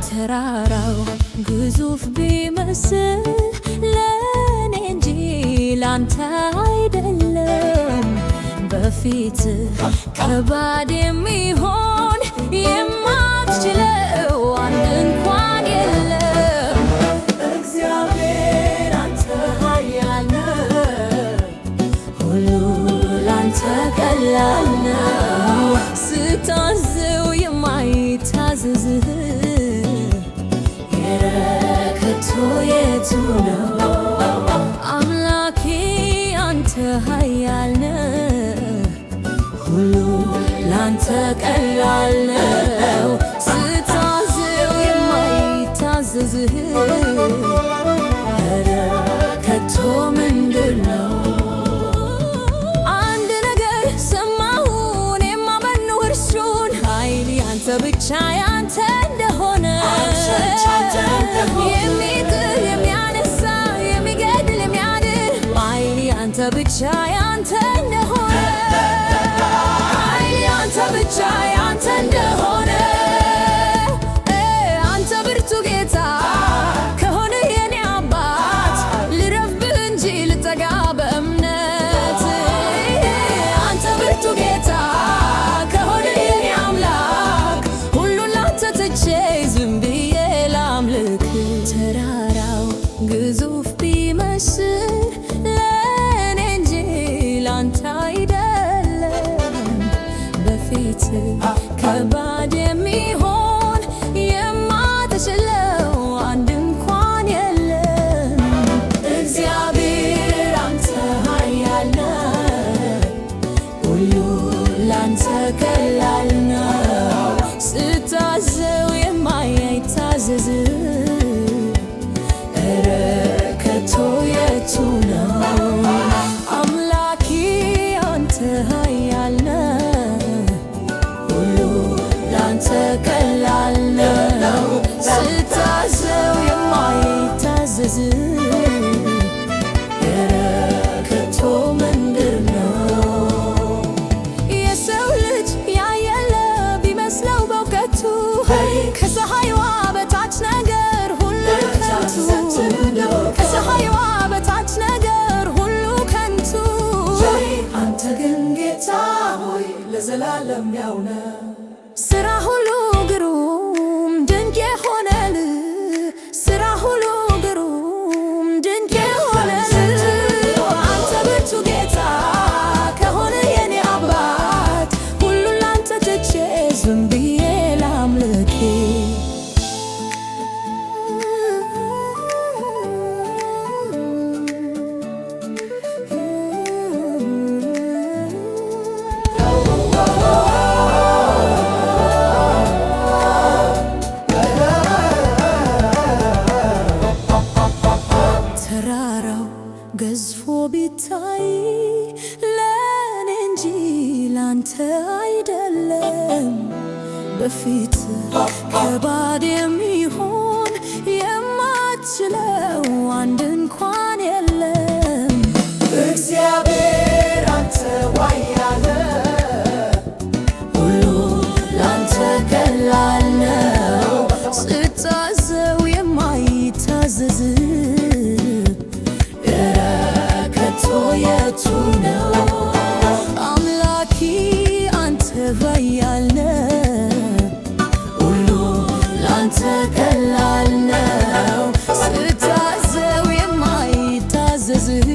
ተራራው ግዙፍ ቢመስል ለኔ እንጂ ላንተ አይደለም። በፊት ከባድ የሚሆን የማትችለው አንድ እንኳን የለም። እግዚአብሔር አንተ ኃያል ነህ፣ ሁሉ ላንተ ቀላል ነው። ስታዘው የማይታዘዝህ ከቶ የቱ ነው? አምላኬ አንተ ኃያል ነህ፣ ሁሉ ላንተ ቀላል ነው። ስታዘው የማይታዘዝህ ከቶ ምንድነው? አንድ ነገር ሰማሁ እኔም አመንሁ እርሱን፣ ኃይል ያንተ ብቻ ያንተ እንደሆነ፣ የሚጥል የሚያነሳ የሚገድል የሚያድን ኃይል ያንተ ብቻ ያንተ እንደሆነ፣ ኃይል ያንተ ብቻ ያንተ እንደሆነ፣ አንተ ብርቱ ጌታ ከሆነ የኔ አባት ልረፍብህ እንጂ ልጠጋ በእምነት። አንተ ብርቱ ጌታ ከሆነ የኔ አምላክ ሁሉን ላንተ ትቼ ዝም ብዬ ላምልክ። ተራራው ግዙፍ ቢመስል ለኔ እንጂ ላንተ አይደለም። በፊት ከባድ የሚሆን የማትችለው አንድ እንኳን የለም። እግዚአብሔር አንተ ኃያል ነህ፣ ሁሉ ላንተ ቀላል ነው። ስታዘው የማይታዘዝህ ከቶ የቱ ነው? አምላኬ አንተ ኃያል ነህ፣ ሁሉ ላንተ ቀላል ነው። ስታዘው የማይታዘዝህ ከቶ ምንድነው? የሰው ልጅ ያየለ ቢመስለው በእውቀቱ ከፀሐይዋ በታች ነገር ሁሉ ከንቱ፣ ከፀሐይዋ በታች ነገር ሁሉ ከንቱ። አንተ ግን ጌታ ሆይ ለዘላለም ያው ነህ። ሥራ ሁሉ ግሩም ድንቅ የሆነልህ፣ ሥራ ሁሉ ግሩም ድንቅ የሆነልህ። አንተ ብርቱ ጌታ ከሆነ የኔ አባት ሁሉን ላንተ ትቼ ዝም ብዬ ላምልክ። ተራራው ገዝፎ ቢታይ ለኔ እንጂ ላንተ አይደለም። በፊት ከባድ የሚሆን የማትችለው አንድ እንኳን የለም። እግዚአብሔር አንተ ኃያል ነህ፣ ሁሉ ላንተ ቀላል ነው። ስታዘው የማይታዘዝህ ከቶ የቱ ነው? አምላኬ አንተ ኃያል ነህ፣ ሁሉ ላንተ ቀላል ነው። ስታዘው የማይታዘዝህ